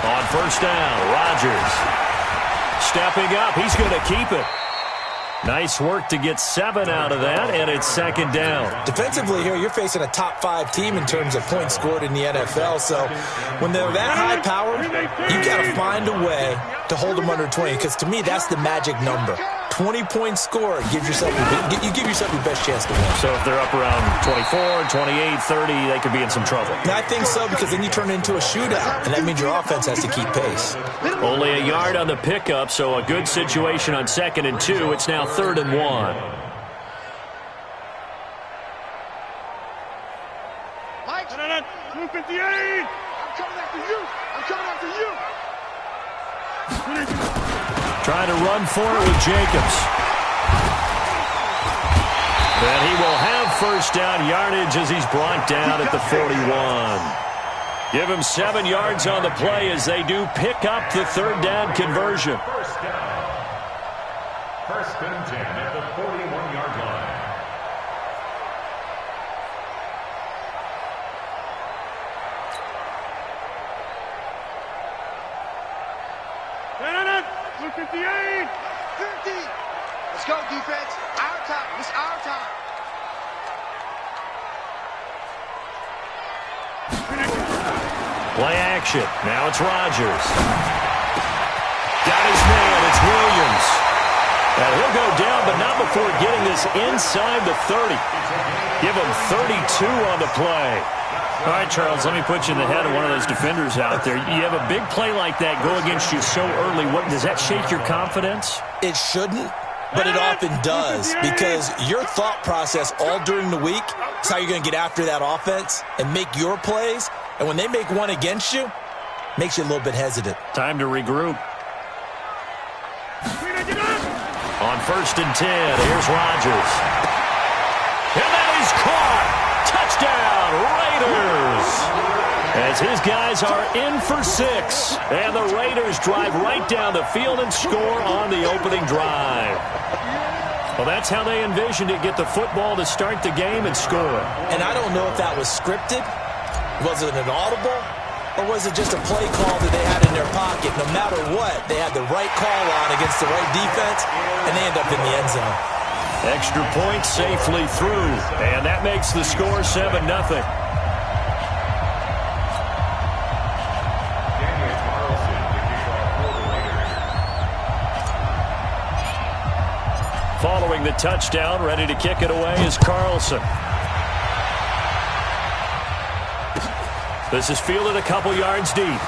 On first down, Rodgers stepping up. He's going to keep it. Nice work to get 7 out of that, and it's second down. Defensively here, you're facing a top-5 team in terms of points scored in the NFL, so when they're that high-powered, you've got to find a way to hold them under 20, because to me, that's the magic number. 20 points scored, you give yourself your best chance to win. So if they're up around 24, 28, 30, they could be in some trouble. I think so, because then you turn it into a shootout, and that means your offense has to keep pace. Only a yard on the pickup, so a good situation on 2nd and 2. It's now 3rd and 1. Mike, 258. I'm coming after you. I'm coming after you. Trying to run for it with Jacobs. And he will have first down yardage as he's brought down at the 41. Give him 7 yards on the play as they do pick up the 3rd down conversion. First and 10 at the 41-yard line. Look 58. 50. Let's go, defense. Our time. It's our time. Play action. Now it's Rodgers. Got his man. It's Williams. And he'll go down, but not before getting this inside the 30. Give him 32 on the play. All right, Charles, let me put you in the head of one of those defenders out there. You have a big play like that go against you so early. Does that shake your confidence? It shouldn't, but it often does, because your thought process all during the week is how you're going to get after that offense and make your plays. And when they make one against you, it makes you a little bit hesitant. Time to regroup. On 1st and 10, here's Rodgers. And that is caught. Touchdown, Raiders. As his guys are in for 6. And the Raiders drive right down the field and score on the opening drive. Well, that's how they envisioned it. Get the football to start the game and score. And I don't know if that was scripted. Was it an audible? Or was it just a play call that they had in their pocket? No matter what, they had the right call on against the right defense, and they end up in the end zone. Extra point safely through, and that makes the score 7-0. Following the touchdown, ready to kick it away is Carlson. This is fielded a couple yards deep.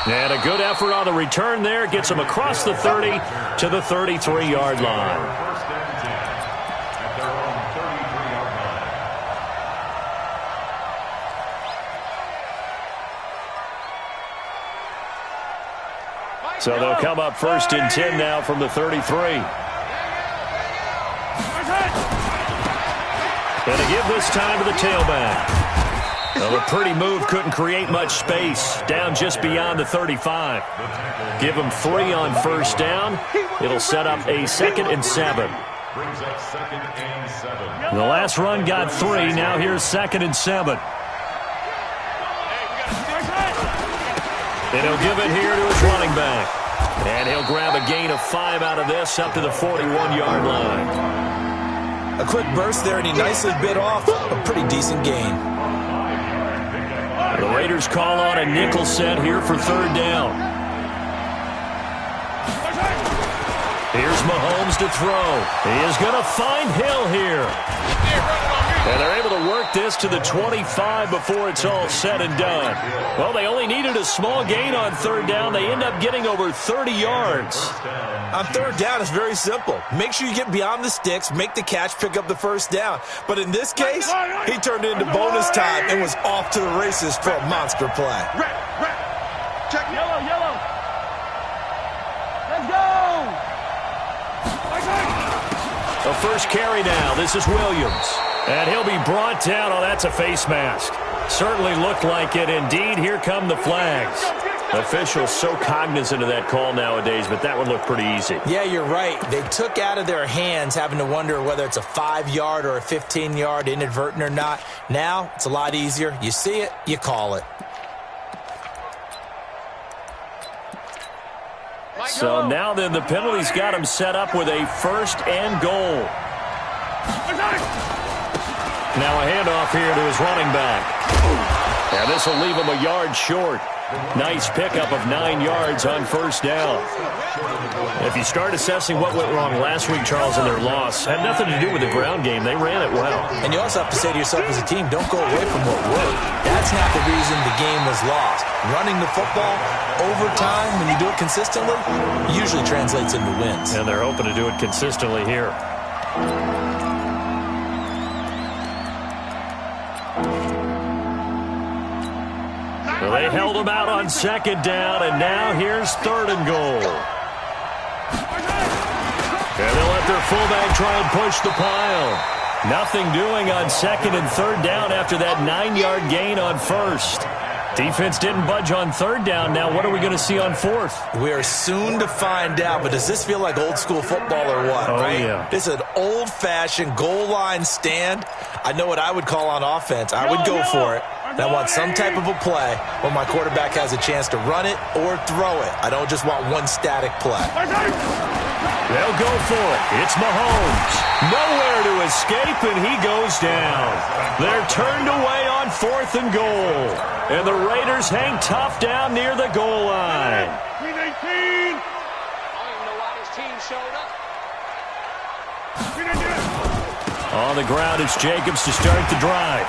And a good effort on the return there. Gets him across the 30 to the 33-yard line. First and 10 at their own 33-yard line. So they'll come up 1st and 10 now from the 33. And to give this time to the tailback. Well, a pretty move, couldn't create much space. Down just beyond the 35. Give him 3 on first down. It'll set up a 2nd and 7. Brings up 2nd and 7. The last run got 3. Now here's 2nd and 7. And he'll give it here to his running back. And he'll grab a gain of 5 out of this up to the 41-yard line. A quick burst there, and he nicely bit off a pretty decent gain. The Raiders call on a nickel set here for 3rd down. Here's Mahomes to throw. He is going to find Hill here. And they're able to work this to the 25 before it's all said and done. Well, they only needed a small gain on 3rd down. They end up getting over 30 yards. On 3rd down, it's very simple. Make sure you get beyond the sticks, make the catch, pick up the first down. But in this case, he turned it into bonus time and was off to the races for a monster play. Check yellow. Let's go. The first carry now. This is Williams. And he'll be brought down. Oh, that's a face mask. Certainly looked like it. Indeed, here come the flags. Officials so cognizant of that call nowadays, but that one looked pretty easy. Yeah, you're right. They took out of their hands having to wonder whether it's a 5-yard or a 15-yard inadvertent or not. Now, it's a lot easier. You see it, you call it. So now then, the penalty's got him set up with a 1st and goal. Now a handoff here to his running back. And this will leave him a yard short. Nice pickup of 9 yards on 1st down. If you start assessing what went wrong last week, Charles, in their loss, had nothing to do with the ground game. They ran it well. And you also have to say to yourself as a team, don't go away from what worked. That's not the reason the game was lost. Running the football over time, when you do it consistently, usually translates into wins. And they're hoping to do it consistently here. Well, they held him out on 2nd down, and now here's 3rd and goal. And they'll let their fullback try and push the pile. Nothing doing on 2nd and 3rd down after that 9-yard gain on 1st. Defense didn't budge on 3rd down. Now what are we going to see on 4th? We are soon to find out, but does this feel like old school football or what? Oh, right? Yeah. This is an old-fashioned goal line stand. I know what I would call on offense. I would go for it. And I want some type of a play where my quarterback has a chance to run it or throw it. I don't just want one static play. They'll go for it. It's Mahomes. Nowhere to escape, and he goes down. They're turned away on 4th and goal. And the Raiders hang tough down near the goal line. I don't even know why this team showed up. On the ground, it's Jacobs to start the drive.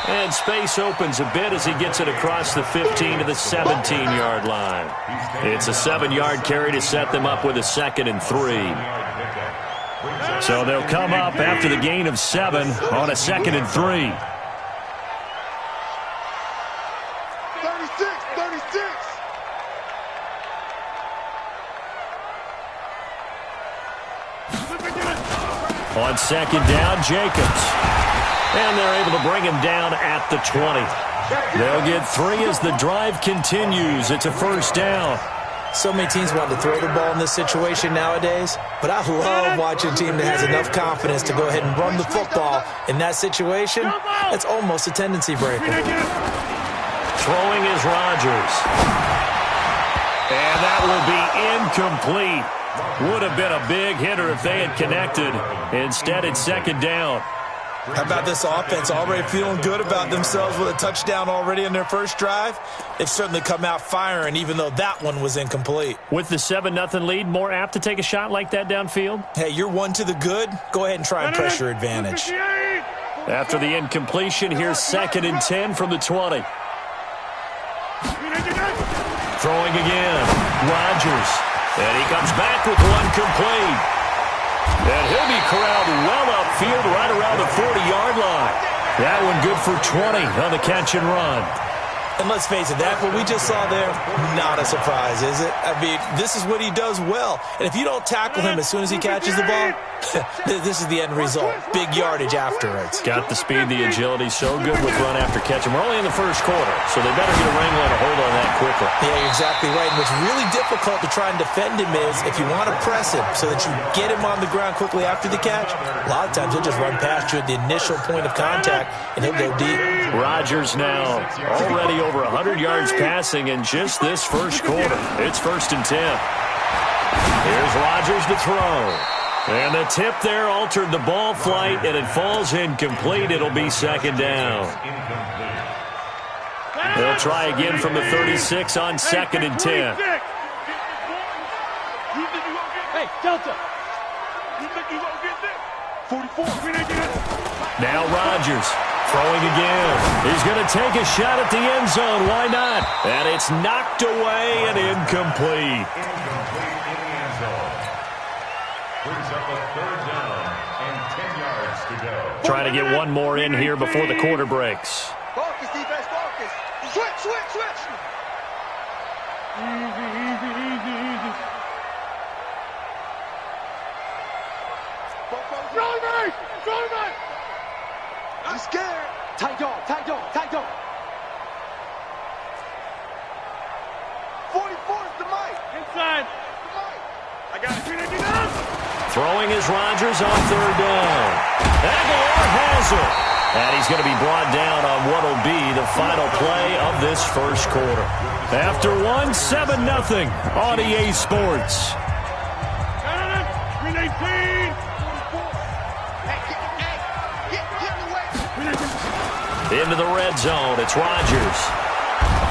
And space opens a bit as he gets it across the 15 to the 17-yard line. It's a 7-yard carry to set them up with a 2nd and 3. So they'll come up after the gain of 7 on a 2nd and 3. 36. On 2nd down, Jacobs. And they're able to bring him down at the 20. They'll get 3 as the drive continues. It's a 1st down. So many teams want to throw the ball in this situation nowadays, but I love watching a team that has enough confidence to go ahead and run the football in that situation. It's almost a tendency breaker. Throwing is Rodgers. And that will be incomplete. Would have been a big hitter if they had connected. Instead, it's 2nd down. How about this offense already feeling good about themselves with a touchdown already in their first drive? They've certainly come out firing, even though that one was incomplete. With the 7-0 lead, more apt to take a shot like that downfield? Hey, you're one to the good. Go ahead and try and press your advantage. After the incompletion, here's 2nd and 10 from the 20. Throwing again. Rodgers. And he comes back with one complete. And he'll be corralled well upfield right around the 40-yard line. That one good for 20 on the catch and run. And let's face it, that what we just saw there, not a surprise, is it? I mean, this is what he does well. And if you don't tackle him as soon as he catches the ball, this is the end result. Big yardage afterwards. Got the speed, the agility, so good with run after catch. And we're only in the first quarter, so they better get a wrangle and a hold on that quickly. Yeah, you're exactly right. And what's really difficult to try and defend him is if you want to press him so that you get him on the ground quickly after the catch, a lot of times he'll just run past you at the initial point of contact, and he'll go deep. Rodgers now already over 100 yards passing in just this first quarter. It's 1st and 10. Here's Rodgers to throw. And the tip there altered the ball flight, and it falls incomplete. It'll be 2nd down. They'll try again from the 36 on 2nd and 10. Hey, Delta. You think you gonna get this? 44. Now Rodgers throwing again. He's going to take a shot at the end zone. Why not? And it's knocked away and incomplete. Incomplete in the end zone. Brings up a 3rd down and 10 yards to go. Trying to get one more in here before the quarter breaks. Focus, defense, focus. Switch. Easy. Throw me! I'm scared. Tight dog. 44 is the mic. Inside. The mic. I got it. Throwing is Rodgers on 3rd down. Aguilar has it. And he's going to be brought down on what will be the final play of this first quarter. After one, 7-0 on EA Sports. Into the red zone, it's Rodgers.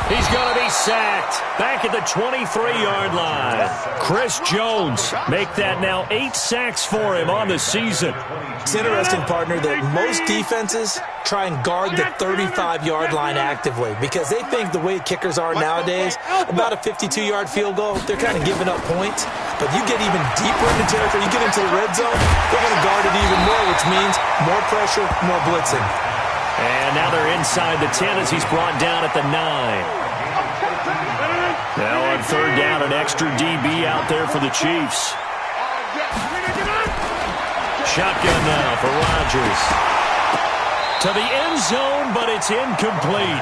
He's going to be sacked back at the 23-yard line. Chris Jones make that now 8 sacks for him on the season. It's interesting, partner, that most defenses try and guard the 35-yard line actively because they think the way kickers are nowadays, about a 52-yard field goal, they're kind of giving up points. But you get even deeper into territory, you get into the red zone, they're going to guard it even more, which means more pressure, more blitzing. And now they're inside the 10 as he's brought down at the 9. Now on third down, an extra DB out there for the Chiefs. Shotgun now for Rodgers. To the end zone, but it's incomplete.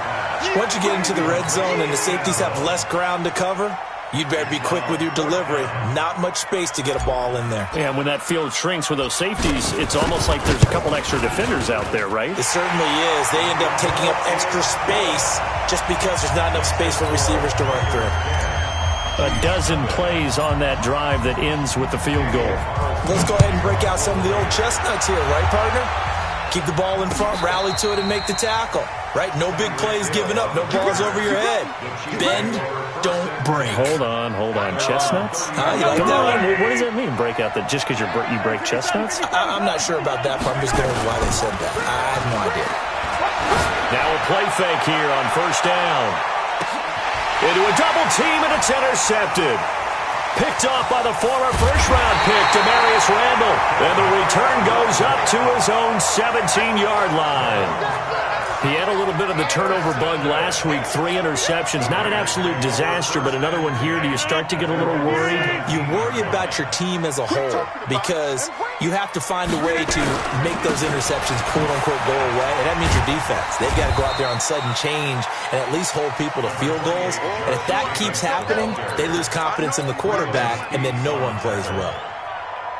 Once you get into the red zone and the safeties have less ground to cover, you'd better be quick with your delivery. Not much space to get a ball in there. Yeah, and when that field shrinks with those safeties, it's almost like there's a couple extra defenders out there, right? It certainly is. They end up taking up extra space just because there's not enough space for receivers to run through. A dozen plays on that drive that ends with the field goal. Let's go ahead and break out some of the old chestnuts here, right, partner? Keep the ball in front, rally to it, and make the tackle. Right? No big plays given up. No balls over your head. Bend, don't break. Hold on. Chestnuts? You like that one? What does that mean, break out? That just because you break chestnuts? I'm not sure about that part. I'm just going with why they said that. I have no idea. Now a play fake here on first down. Into a double team, and it's intercepted. Picked off by the former first-round pick, Demarius Randall. And the return goes up to his own 17-yard line. He had a little bit of the turnover bug last week, 3 interceptions. Not an absolute disaster, but another one here. Do you start to get a little worried? You worry about your team as a whole because you have to find a way to make those interceptions, quote-unquote, go away. And that means your defense. They've got to go out there on sudden change and at least hold people to field goals. And if that keeps happening, they lose confidence in the quarterback, and then no one plays well.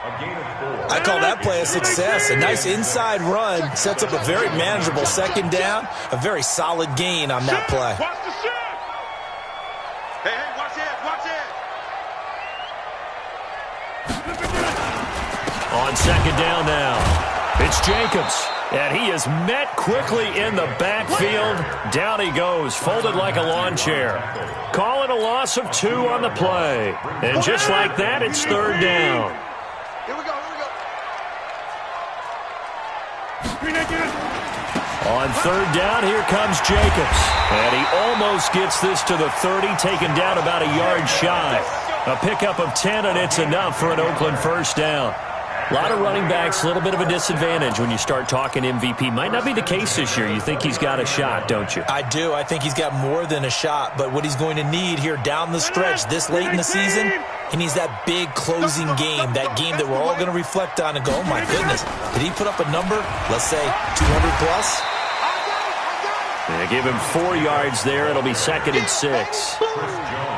I call that play a success. A nice inside run sets up a very manageable second down, a very solid gain on that play. Watch the shot. Hey, watch it. On second down now, it's Jacobs. And he is met quickly in the backfield. Down he goes, folded like a lawn chair. Calling a loss of 2 on the play. And just like that, it's third down. Here we go. On third down, here comes Jacobs. And he almost gets this to the 30, taken down about a yard shy. A pickup of 10, and it's enough for an Oakland first down. A lot of running backs, a little bit of a disadvantage when you start talking MVP. Might not be the case this year. You think he's got a shot, don't you? I do. I think he's got more than a shot. But what he's going to need here down the stretch this late in the season, he needs that big closing game, that game that we're all going to reflect on and go, oh, my goodness, did he put up a number, let's say, 200-plus? Yeah, give him 4 yards there. It'll be 2nd and 6.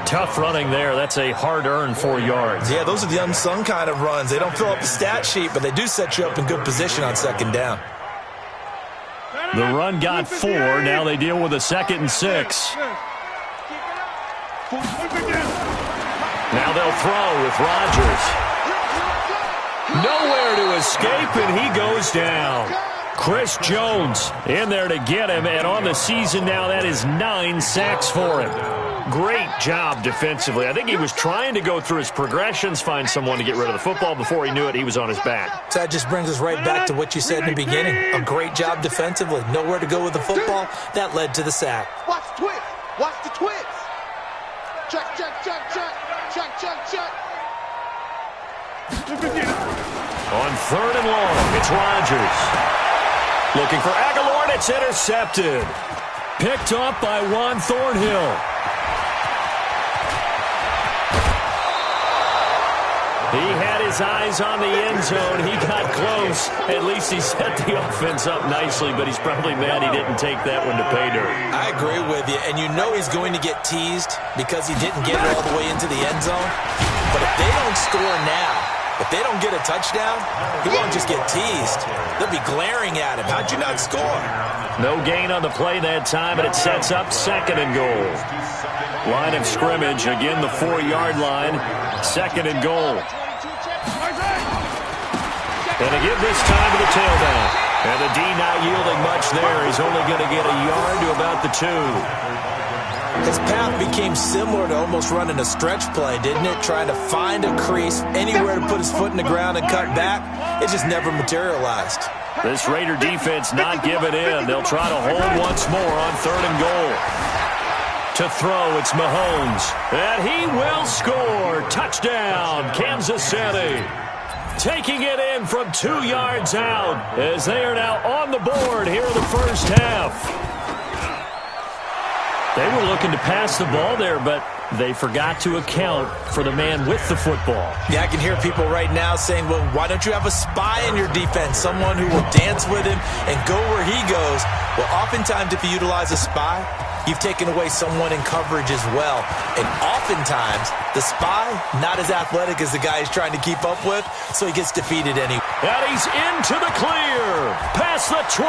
Tough running there. That's a hard-earned 4 yards. Yeah, those are the unsung kind of runs. They don't fill up the stat sheet, but they do set you up in good position on second down. The run got 4. Now they deal with a 2nd and 6. Now they'll throw with Rodgers. Nowhere to escape, and he goes down. Chris Jones in there to get him, and on the season now, that is 9 sacks for him. Great job defensively. I think he was trying to go through his progressions, find someone to get rid of the football. Before he knew it, he was on his back. So that just brings us right back to what you said in the beginning. A great job defensively. Nowhere to go with the football. That led to the sack. Watch the twist. Watch the twist. Check. On third and long, it's Rodgers. Looking for Aguilar, and it's intercepted. Picked up by Juan Thornhill. He had his eyes on the end zone. He got close. At least he set the offense up nicely, but he's probably mad he didn't take that one to pay dirt. I agree with you, and you know he's going to get teased because he didn't get it all the way into the end zone. But if they don't score now, If they don't get a touchdown, he won't just get teased. They'll be glaring at him. How'd you not score? No gain on the play that time, and it sets up 2nd and goal. Line of scrimmage, again the 4-yard line, 2nd and goal. And to give this time to the tailback. And the D not yielding much there. He's only going to get a yard to about the 2. His path became similar to almost running a stretch play, didn't it? Trying to find a crease, anywhere to put his foot in the ground and cut back. It just never materialized. This Raider defense not giving in. They'll try to hold once more on 3rd and goal. To throw, it's Mahomes. And he will score. Touchdown, Kansas City. Taking it in from 2 yards out as they are now on the board here in the first half. They were looking to pass the ball there, but they forgot to account for the man with the football. Yeah, I can hear people right now saying, well, why don't you have a spy in your defense, someone who will dance with him and go where he goes? Well, oftentimes if you utilize a spy, you've taken away someone in coverage as well. And oftentimes, the spy, not as athletic as the guy he's trying to keep up with, so he gets defeated anyway. And he's into the clear. Past the 20.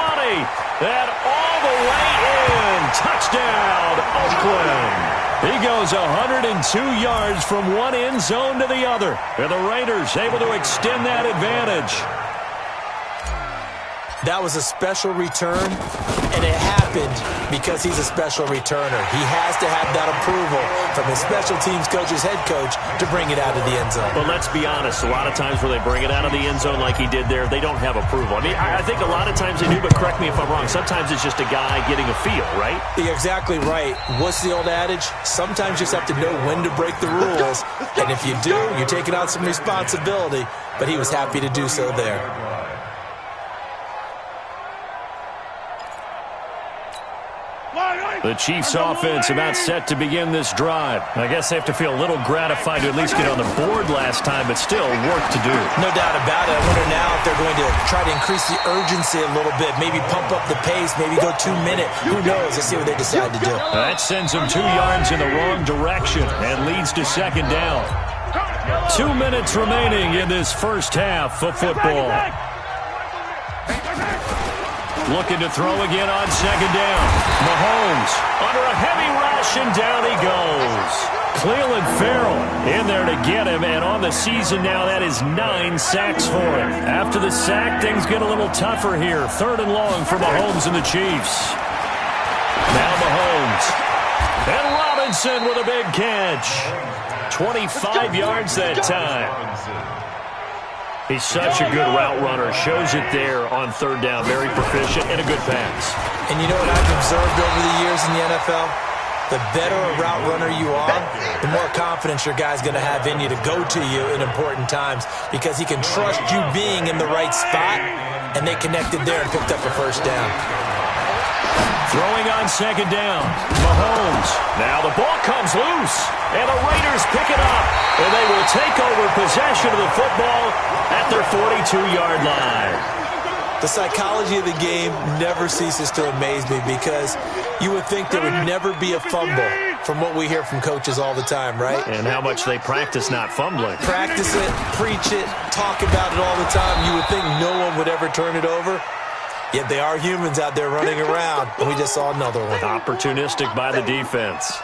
And all the way in. Touchdown, Oakland. He goes 102 yards from one end zone to the other. And the Raiders able to extend that advantage. That was a special return, and it happened because he's a special returner. He has to have that approval from his special teams coach's head coach to bring it out of the end zone. But let's be honest, a lot of times where they bring it out of the end zone like he did there, they don't have approval. I mean, I think a lot of times they do, but correct me if I'm wrong. Sometimes it's just a guy getting a feel, right? You're exactly right. What's the old adage? Sometimes you just have to know when to break the rules, and if you do, you're taking on some responsibility, but he was happy to do so there. The Chiefs offense about set to begin this drive. I guess they have to feel a little gratified to at least get on the board last time, but still work to do. No doubt about it. I wonder now if they're going to try to increase the urgency a little bit, maybe pump up the pace, maybe go 2 minutes. Who knows? Let's see what they decide to do. That sends them 2 yards in the wrong direction and leads to 2nd down. 2 minutes remaining in this first half of football. Looking to throw again on 2nd down. Mahomes under a heavy rush, and down he goes. Cleveland Farrell in there to get him, and on the season now, that is 9 sacks for him. After the sack, things get a little tougher here. 3rd and long for Mahomes and the Chiefs. Now Mahomes. And Robinson with a big catch. 25 yards that time. He's such a good route runner. Shows it there on 3rd down. Very proficient and a good pass. And you know what I've observed over the years in the NFL? The better a route runner you are, the more confidence your guy's going to have in you to go to you in important times because he can trust you being in the right spot, and they connected there and picked up a 1st down. Throwing on 2nd down. Mahomes. Now the ball comes loose, and the Raiders pick it up, and they will take over possession of the football at their 42-yard line. The psychology of the game never ceases to amaze me because you would think there would never be a fumble from what we hear from coaches all the time, right? And how much they practice not fumbling. Practice it, preach it, talk about it all the time. You would think no one would ever turn it over. Yet they are humans out there running around, and we just saw another one. Opportunistic by the defense.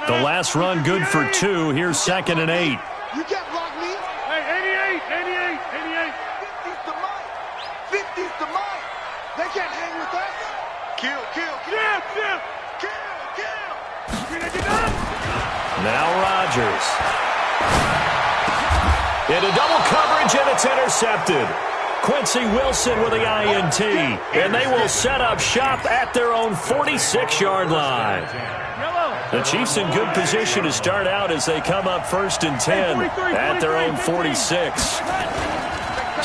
The last run good for 2. Here's 2nd and 8. You can't block me. Hey, 88. 50's the mic. 50's the mic. They can't hang with us. Kill. Now Rodgers. Into double coverage, and it's intercepted. Quincy Wilson with the INT, and they will set up shop at their own 46-yard line. The Chiefs in good position to start out as they come up 1st and 10 at their own 46.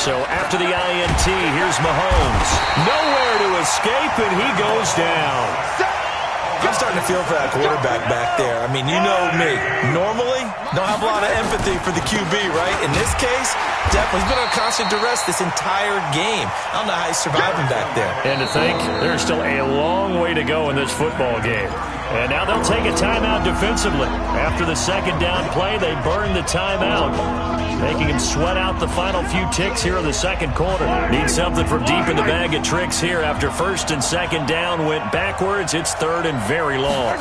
So after the INT, here's Mahomes. Nowhere to escape, and he goes down. I'm starting to feel for that quarterback back there. I mean, you know me. Normally, don't have a lot of empathy for the QB, right? In this case, definitely he's been on constant duress this entire game. I don't know how he's surviving back there. And to think, there's still a long way to go in this football game. And now they'll take a timeout defensively. After the second down play, they burn the timeout, making him sweat out the final few ticks here in the second quarter. Need something from deep in the bag of tricks here after first and second down went backwards. It's third and very long.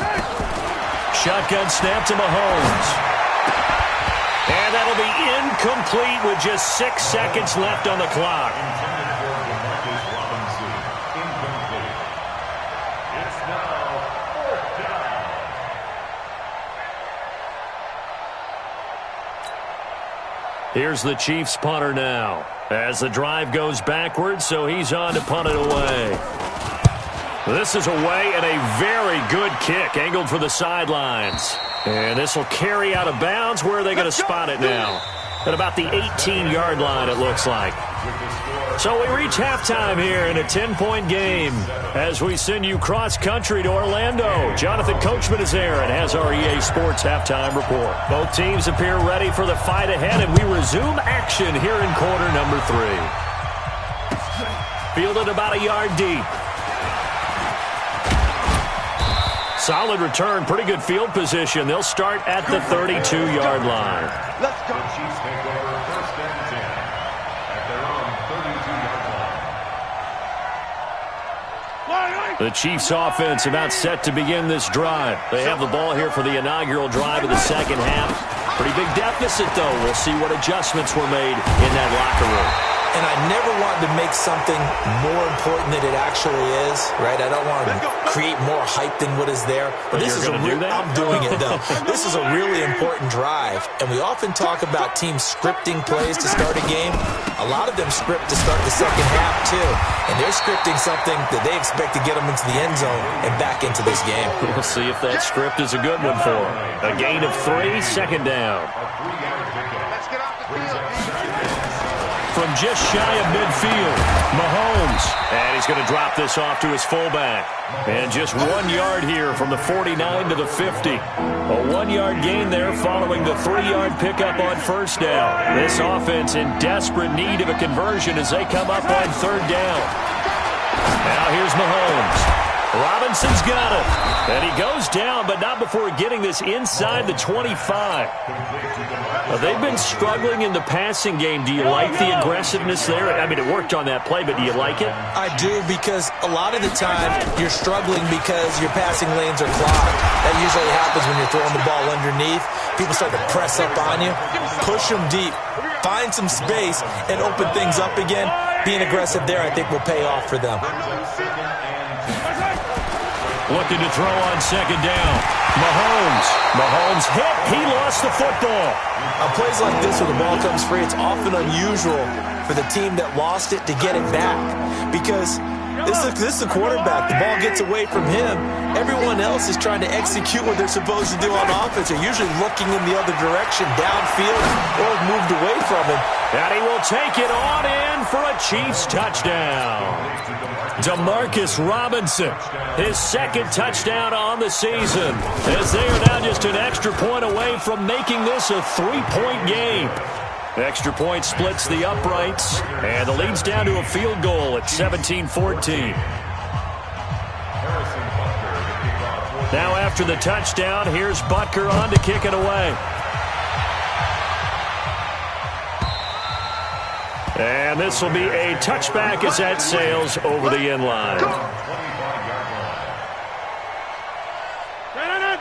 Shotgun snap to Mahomes. And that'll be incomplete with just 6 seconds left on the clock. Here's the Chiefs punter now as the drive goes backwards, so he's on to punt it away. This is away and a very good kick angled for the sidelines. And this will carry out of bounds. Where are they going to spot it now? At about the 18-yard line, it looks like. So we reach halftime here in a 10-point game as we send you cross-country to Orlando. Jonathan Coachman is there and has our EA Sports halftime report. Both teams appear ready for the fight ahead, and we resume action here in quarter number 3. Fielded about a yard deep. Solid return, pretty good field position. They'll start at the 32-yard line. Let's go. The Chiefs take over first and 10 at their own 32-yard line. The Chiefs offense about set to begin this drive. They have the ball here for the inaugural drive of the second half. Pretty big deficit, though. We'll see what adjustments were made in that locker room. And I never wanted to make something more important than it actually is, right? I don't want to create more hype than what is there. But this is I'm doing it, though. This is a really important drive. And we often talk about teams scripting plays to start a game. A lot of them script to start the second half, too. And they're scripting something that they expect to get them into the end zone and back into this game. We'll see if that script is a good one for them. A gain of 3, second down. Let's get off the field. From just shy of midfield, Mahomes. And he's going to drop this off to his fullback. And just 1 yard here from the 49 to the 50. A 1-yard gain there following the 3-yard pickup on first down. This offense in desperate need of a conversion as they come up on third down. Now here's Mahomes. Robinson's got it. And he goes down, but not before getting this inside the 25. They've been struggling in the passing game. Do you like the aggressiveness there? I mean, it worked on that play, but do you like it? I do, because a lot of the time you're struggling because your passing lanes are clogged. That usually happens when you're throwing the ball underneath. People start to press up on you. Push them deep. Find some space and open things up again. Being aggressive there, I think, will pay off for them. Looking to throw on second down. Mahomes hit. He lost the football. On plays like this where the ball comes free, it's often unusual for the team that lost it to get it back. Because this is a quarterback. The ball gets away from him. Everyone else is trying to execute what they're supposed to do on offense. They're usually looking in the other direction, downfield, or moved away from him. And he will take it on in for a Chiefs touchdown. Demarcus Robinson, his second touchdown on the season, as they are now just an extra point away from making this a 3-point game. Extra point splits the uprights, and the lead's down to a field goal at 17-14. Now after the touchdown, here's Butker on to kick it away. And this will be a touchback as that sails over the end line.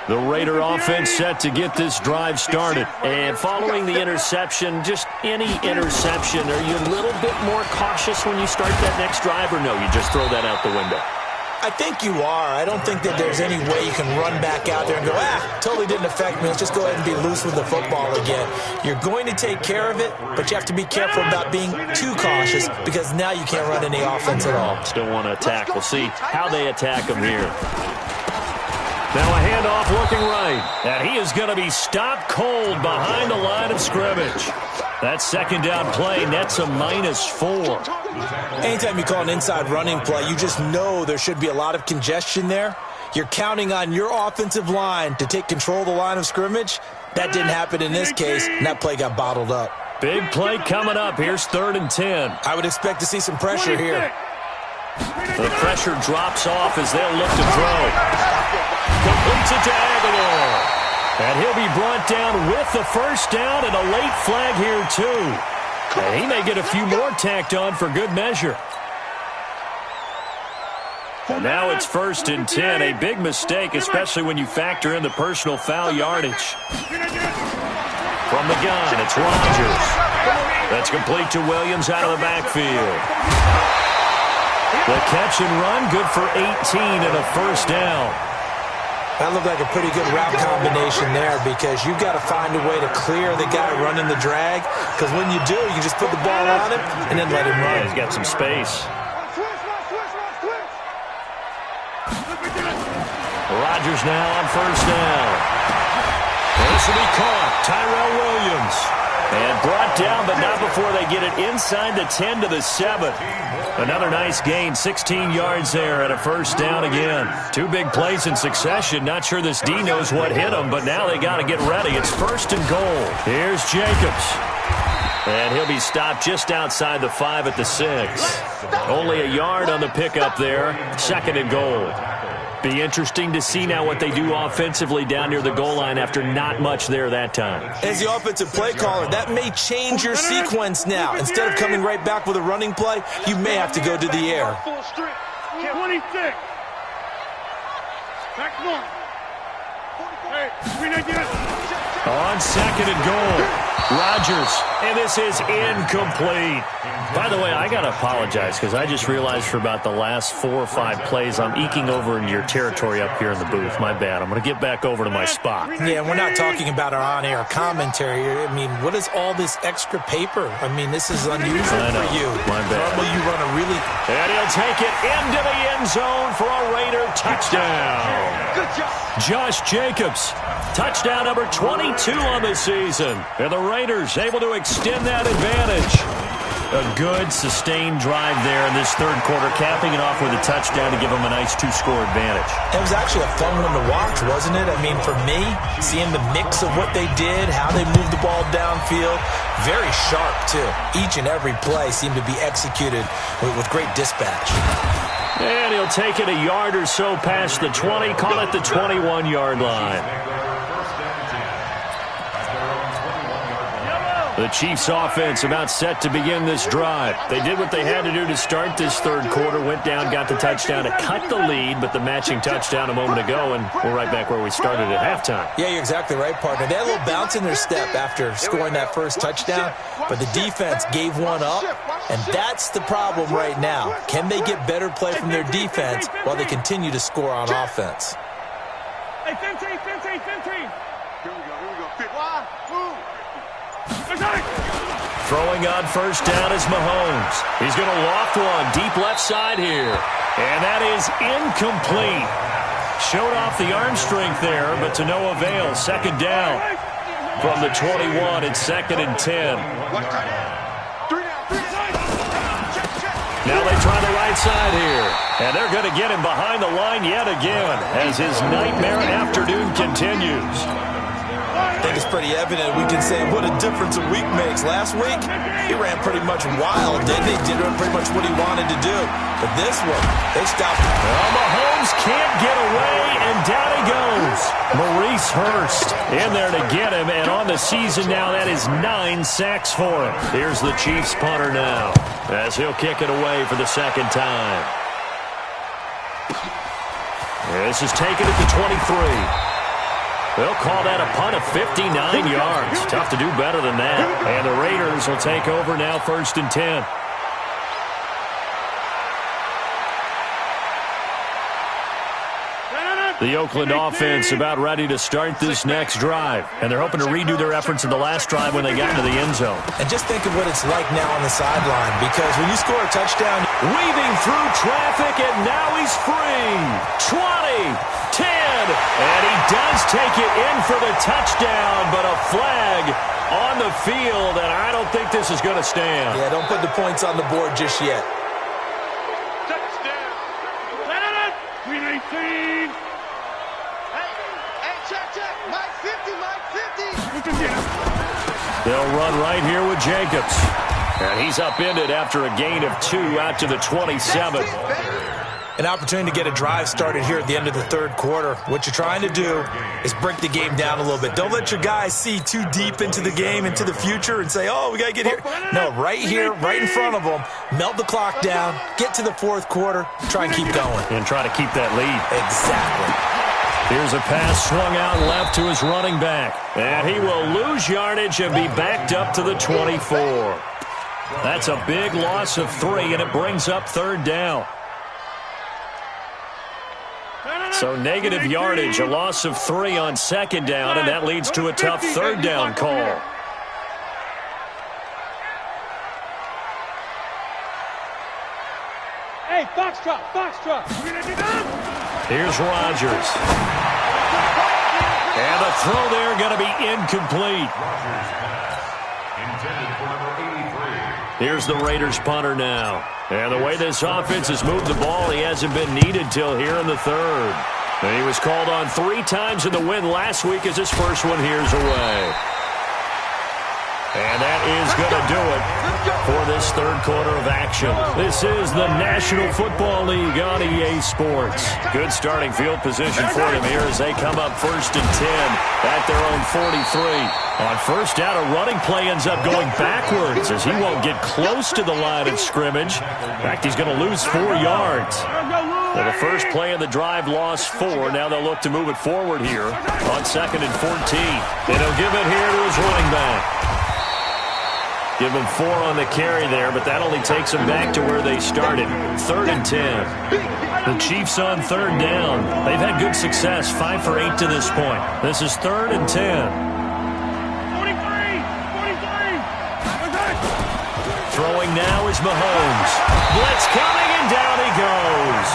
The Raider offense set to get this drive started. And following the interception, just any interception, are you a little bit more cautious when you start that next drive, or no, you just throw that out the window? I think you are. I don't think that there's any way you can run back out there and go, totally didn't affect me. Let's just go ahead and be loose with the football again. You're going to take care of it, but you have to be careful about being too cautious because now you can't run any offense at all. Still want to attack. We'll see how they attack them here. Now a handoff looking right. And he is going to be stopped cold behind the line of scrimmage. That second down play nets a -4. Anytime you call an inside running play, you just know there should be a lot of congestion there. You're counting on your offensive line to take control of the line of scrimmage. That didn't happen in this case, and that play got bottled up. Big play coming up. Here's 3rd and 10. I would expect to see some pressure here. The pressure drops off as they'll look to throw. Completes it to Aguilar. And he'll be brought down with the first down and a late flag here, too. And he may get a few more tacked on for good measure. And now it's 1st and 10. A big mistake, especially when you factor in the personal foul yardage. From the gun, it's Rodgers. That's complete to Williams out of the backfield. The catch and run, good for 18 and a first down. That looked like a pretty good route combination there because you've got to find a way to clear the guy running the drag, because when you do, you just put the ball on him and then let him run. Yeah, he's got some space. Rodgers now on first down. This will be caught. Tyrell Williams. And brought down, but not before they get it inside the 10 to the 7. Another nice gain, 16 yards there and a first down again. 2 big plays in succession. Not sure this D knows what hit him, but now they got to get ready. It's 1st and goal. Here's Jacobs. And he'll be stopped just outside the 5 at the 6. Only a yard on the pickup there. 2nd and goal. Be interesting to see now what they do offensively down near the goal line after not much there that time. As the offensive play caller, that may change your sequence now. Instead of coming right back with a running play, you may have to go to the air. 26. Back one. On 2nd and goal. Rodgers, and this is incomplete. By the way, I got to apologize because I just realized for about the last 4 or 5 plays I'm eking over into your territory up here in the booth. My bad. I'm going to get back over to my spot. Yeah, we're not talking about our on-air commentary here. I mean, what is all this extra paper? I mean, this is unusual for you. My bad. Normally you run a really... And he'll take it into the end zone for a Raider touchdown. Good job. Josh Jacobs, touchdown number 22 on the season. And the Raiders able to extend that advantage. A good, sustained drive there in this 3rd quarter, capping it off with a touchdown to give them a nice 2-score advantage. It was actually a fun one to watch, wasn't it? I mean, for me, seeing the mix of what they did, how they moved the ball downfield, very sharp, too. Each and every play seemed to be executed with great dispatch. And he'll take it a yard or so past the 20, call it the 21-yard line. The Chiefs offense about set to begin this drive. They did what they had to do to start this 3rd quarter, went down, got the touchdown to cut the lead, but the matching touchdown a moment ago, and we're right back where we started at halftime. Yeah, you're exactly right, partner. They had a little bounce in their step after scoring that first touchdown, but the defense gave one up, and that's the problem right now. Can they get better play from their defense while they continue to score on offense? Hey, 15. Here we go. Fit. Why? Move. Throwing on first down is Mahomes. He's going to loft one deep left side here. And that is incomplete. Showed off the arm strength there, but to no avail. 2nd down from the 21. It's 2nd and 10. Now they try the right side here. And they're going to get him behind the line yet again as his nightmare afternoon continues. I think it's pretty evident we can say what a difference a week makes. Last week, he ran pretty much wild, didn't he? Did pretty much what he wanted to do. But this one, they stopped him. Well, Mahomes can't get away, and down he goes. Maurice Hurst in there to get him, and on the season now, that is 9 sacks for him. Here's the Chiefs punter now, as he'll kick it away for the 2nd time. This is taken at the 23. They'll call that a punt of 59 yards. Tough to do better than that. And the Raiders will take over now 1st and 10. The Oakland offense about ready to start this next drive. And they're hoping to redo their efforts in the last drive when they got into the end zone. And just think of what it's like now on the sideline, because when you score a touchdown, weaving through traffic, and now he's free. 20, 10, and he does take it in for the touchdown, but a flag on the field, and I don't think this is going to stand. Yeah, don't put the points on the board just yet. Touchdown. 18. 50, Mike, 50. They'll run right here with Jacobs. And he's upended after a gain of 2 out to the 27. An opportunity to get a drive started here at the end of the third quarter. What you're trying to do is break the game down a little bit. Don't let your guys see too deep into the game, into the future, and say, oh, we got to get here. No, right here, right in front of them, melt the clock down, get to the fourth quarter, try and keep going. And try to keep that lead. Exactly. Here's a pass swung out left to his running back. And he will lose yardage and be backed up to the 24. That's a big loss of 3, and it brings up third down. So negative yardage, a loss of 3 on second down, and that leads to a tough third down call. Hey, Foxtrot, Foxtrot. Here's Rodgers. And the throw there going to be incomplete. Intended for number 83. Here's the Raiders punter now. And the way this offense has moved the ball, he hasn't been needed till here in the third. And he was called on 3 times in the win last week as his first one here's away. And that is going to do it for this third quarter of action. This is the National Football League on EA Sports. Good starting field position for them here as they come up 1st and 10 at their own 43. On first down, a running play ends up going backwards as he won't get close to the line of scrimmage. In fact, he's going to lose 4 yards. Well, the first play of the drive lost 4. Now they'll look to move it forward here on 2nd and 14. And he'll give it here to his running back. Give him 4 on the carry there, but that only takes them back to where they started. 3rd and 10. The Chiefs on third down. They've had good success, 5 for 8 to this point. This is 3rd and 10. 43. Throwing now is Mahomes. Blitz coming, and down he goes.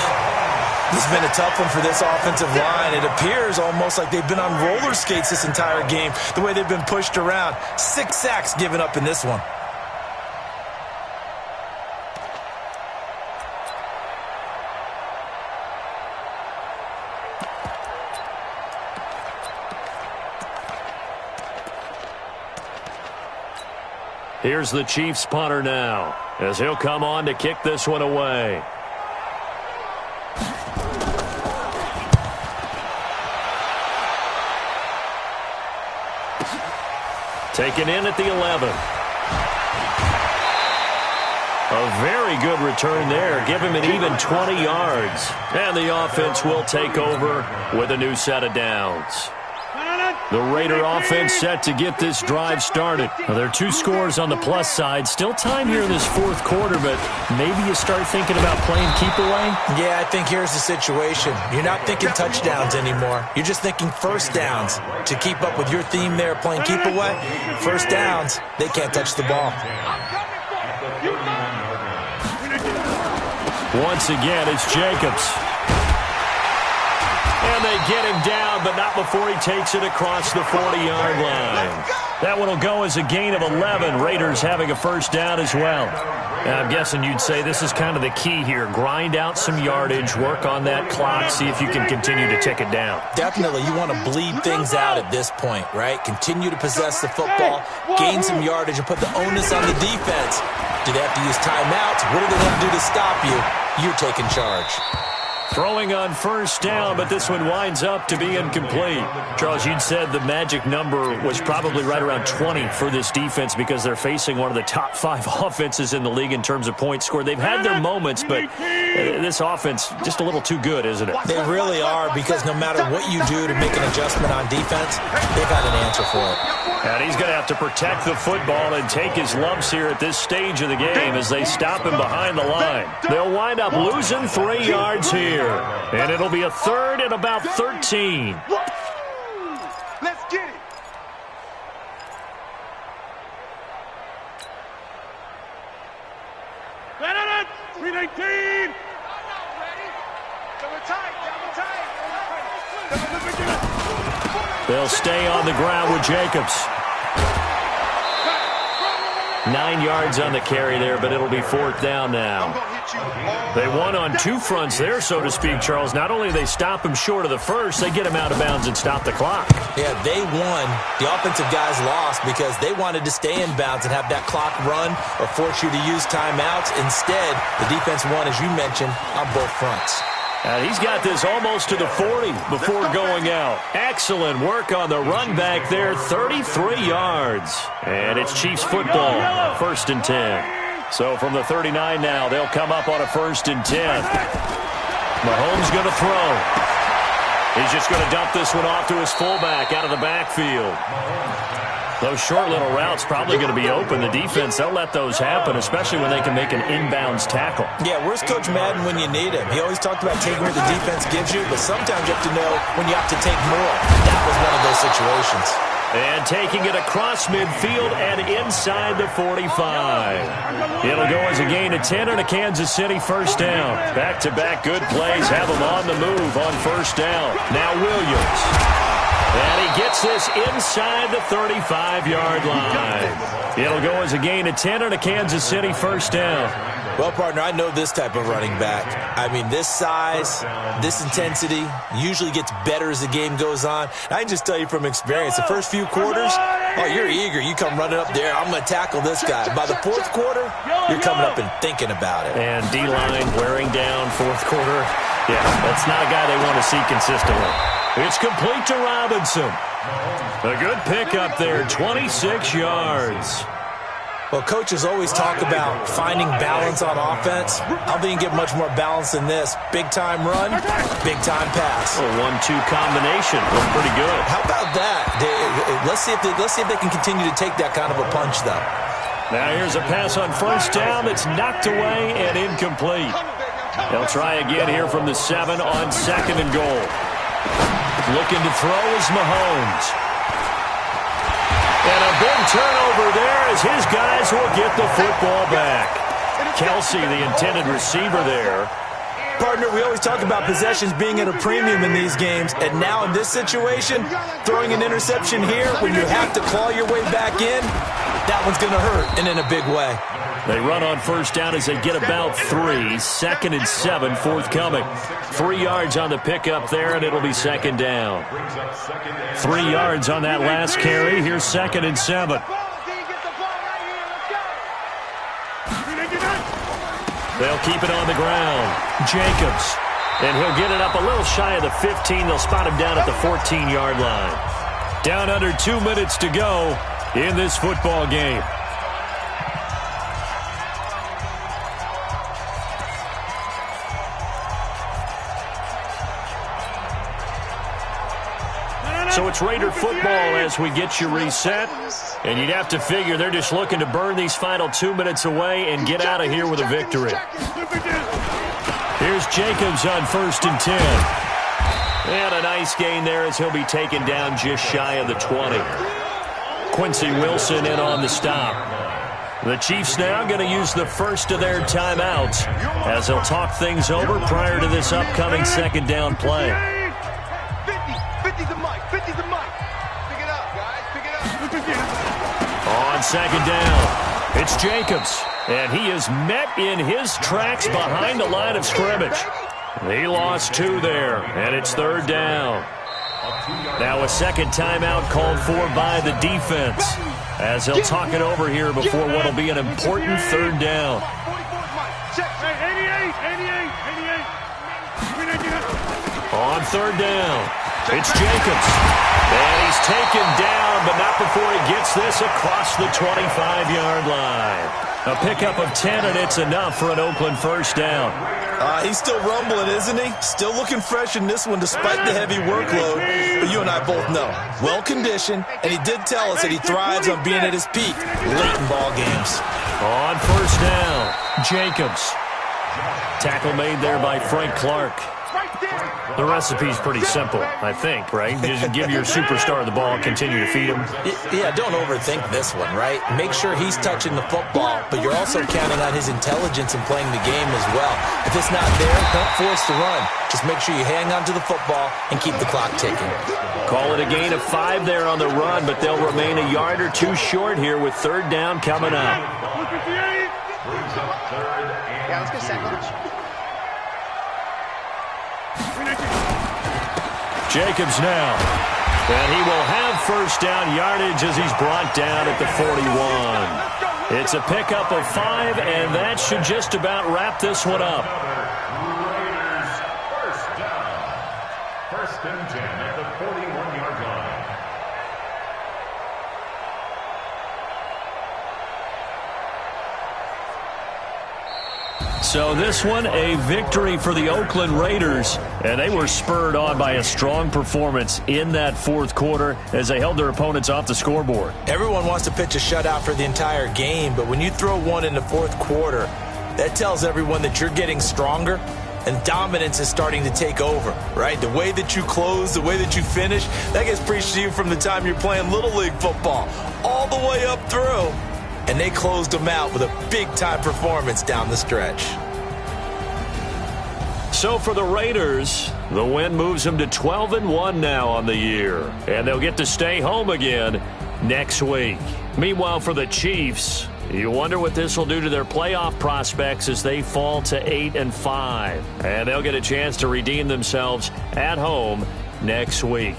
This has been a tough one for this offensive line. It appears almost like they've been on roller skates this entire game, the way they've been pushed around. 6 sacks given up in this one. Here's the Chiefs punter now as he'll come on to kick this one away. Taken in at the 11. A very good return there. Give him an even 20 yards. And the offense will take over with a new set of downs. The Raider offense set to get this drive started. Well, there are 2 scores on the plus side. Still time here in this fourth quarter, but maybe you start thinking about playing keep away? Yeah, I think here's the situation. You're not thinking touchdowns anymore. You're just thinking first downs. To keep up with your theme there, playing keep away, first downs, they can't touch the ball. Once again, it's Jacobs. And they get him down, but not before he takes it across the 40-yard line. That one will go as a gain of 11. Raiders having a first down as well. I'm guessing you'd say this is kind of the key here. Grind out some yardage, work on that clock, see if you can continue to tick it down. Definitely, you want to bleed things out at this point, right? Continue to possess the football, gain some yardage, and put the onus on the defense. Do they have to use timeouts? What do they want to do to stop you? You're taking charge. Throwing on first down, but this one winds up to be incomplete. Charles, you'd said the magic number was probably right around 20 for this defense because they're facing one of the top 5 offenses in the league in terms of points scored. They've had their moments, but this offense just a little too good, isn't it? They really are, because no matter what you do to make an adjustment on defense, they've got an answer for it. And he's going to have to protect the football and take his lumps here at this stage of the game as they stop him behind the line. They'll wind up losing 3 yards here. And it'll be a 3rd and about 13. Let's get it. Let it. 319. They'll stay on the ground with Jacobs. 9 yards on the carry there, but it'll be 4th down now. They won on two fronts there, so to speak, Charles. Not only do they stop him short of the first, they get him out of bounds and stop the clock. Yeah, they won. The offensive guys lost because they wanted to stay in bounds and have that clock run or force you to use timeouts. Instead, the defense won, as you mentioned, on both fronts. And he's got this almost to the 40 before going out. Excellent work on the run back there, 33 yards. And it's Chiefs football, 1st and 10. So from the 39 now, they'll come up on a 1st and 10. Mahomes going to throw. He's just going to dump this one off to his fullback out of the backfield. Those short little routes probably going to be open. The defense, they'll let those happen, especially when they can make an inbounds tackle. Yeah, where's Coach Madden when you need him? He always talked about taking what the defense gives you, but sometimes you have to know when you have to take more. That was one of those situations. And taking it across midfield and inside the 45. It'll go as a gain of 10 and a Kansas City 1st down. Back-to-back good plays have them on the move on 1st down. Now Williams. And he gets this inside the 35-yard line. It'll go as a gain of 10 and a Kansas City 1st down. Well, partner, I know this type of running back. I mean, this size, this intensity usually gets better as the game goes on. I can just tell you from experience, the first few quarters, oh, you're eager. You come running up there, I'm going to tackle this guy. By the 4th quarter, you're coming up and thinking about it. And D-line wearing down 4th quarter. Yeah, that's not a guy they want to see consistently. It's complete to Robinson. A good pickup there, 26 yards. Well, coaches always talk about finding balance on offense. I don't think you get much more balance than this. Big-time run, big-time pass. A 1-2 combination. Looked pretty good. How about that? Let's see if they can continue to take that kind of a punch, though. Now here's a pass on 1st down that's knocked away and incomplete. They'll try again here from the 7 on 2nd and goal. Looking to throw is Mahomes. And a big turnover there as his guys will get the football back. Kelsey, the intended receiver there. Partner, we always talk about possessions being at a premium in these games, and now in this situation, throwing an interception here when you have to claw your way back in, that one's going to hurt, and in a big way. They run on 1st down as they get about 3. 2nd and 7 forthcoming. 3 yards on the pickup there, and it'll be 2nd down. 3 yards on that last carry. Here's 2nd and 7. They'll keep it on the ground. Jacobs. And he'll get it up a little shy of the 15. They'll spot him down at the 14-yard line. Down under 2 minutes to go in this football game. So it's Raider football as we get you reset. And you'd have to figure they're just looking to burn these final 2 minutes away and get out of here with a victory. Here's Jacobs on 1st and 10. And a nice gain there as he'll be taken down just shy of the 20. Quincy Wilson in on the stop. The Chiefs now going to use the first of their timeouts as they'll talk things over prior to this upcoming 2nd down play. 50's the mic. 50's the mic. Pick it up, guys. Pick it up. On 2nd down, it's Jacobs. And he is met in his tracks behind the line of scrimmage. He lost 2 there, and it's 3rd down. Now a 2nd timeout called for by the defense as they'll talk it over here before what will be an important 3rd down. On 3rd down, it's Jacobs. And he's taken down, but not before he gets this across the 25-yard line. A pickup of 10, and it's enough for an Oakland 1st down. He's still rumbling, isn't he? Still looking fresh in this one despite the heavy workload. But you and I both know, well-conditioned, and he did tell us that he thrives on being at his peak late in ball games. On 1st down, Jacobs. Tackle made there by Frank Clark. The recipe's pretty simple, I think, right? Just give your superstar the ball, continue to feed him. Yeah, don't overthink this one, right? Make sure he's touching the football, but you're also counting on his intelligence in playing the game as well. If it's not there, don't force the run. Just make sure you hang on to the football and keep the clock ticking. Call it a gain of 5 there on the run, but they'll remain a yard or 2 short here with 3rd down coming up. Yeah, let's get sandwich. Jacobs now. And he will have first down yardage as he's brought down at the 41. It's a pickup of 5, and that should just about wrap this one up. Raiders first down. First and 10 at the 41-yard line. So this one, a victory for the Oakland Raiders, and they were spurred on by a strong performance in that fourth quarter as they held their opponents off the scoreboard. Everyone wants to pitch a shutout for the entire game, but when you throw one in the fourth quarter, that tells everyone that you're getting stronger and dominance is starting to take over, right? The way that you close, the way that you finish, that gets preached to you from the time you're playing Little League football all the way up through. And they closed them out with a big-time performance down the stretch. So for the Raiders, the win moves them to 12-1 now on the year. And they'll get to stay home again next week. Meanwhile, for the Chiefs, you wonder what this will do to their playoff prospects as they fall to 8-5. And they'll get a chance to redeem themselves at home next week.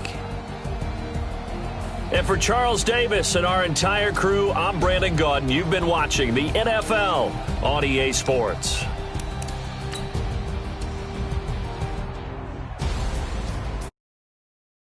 And for Charles Davis and our entire crew, I'm Brandon Gaudin. You've been watching the NFL on EA Sports.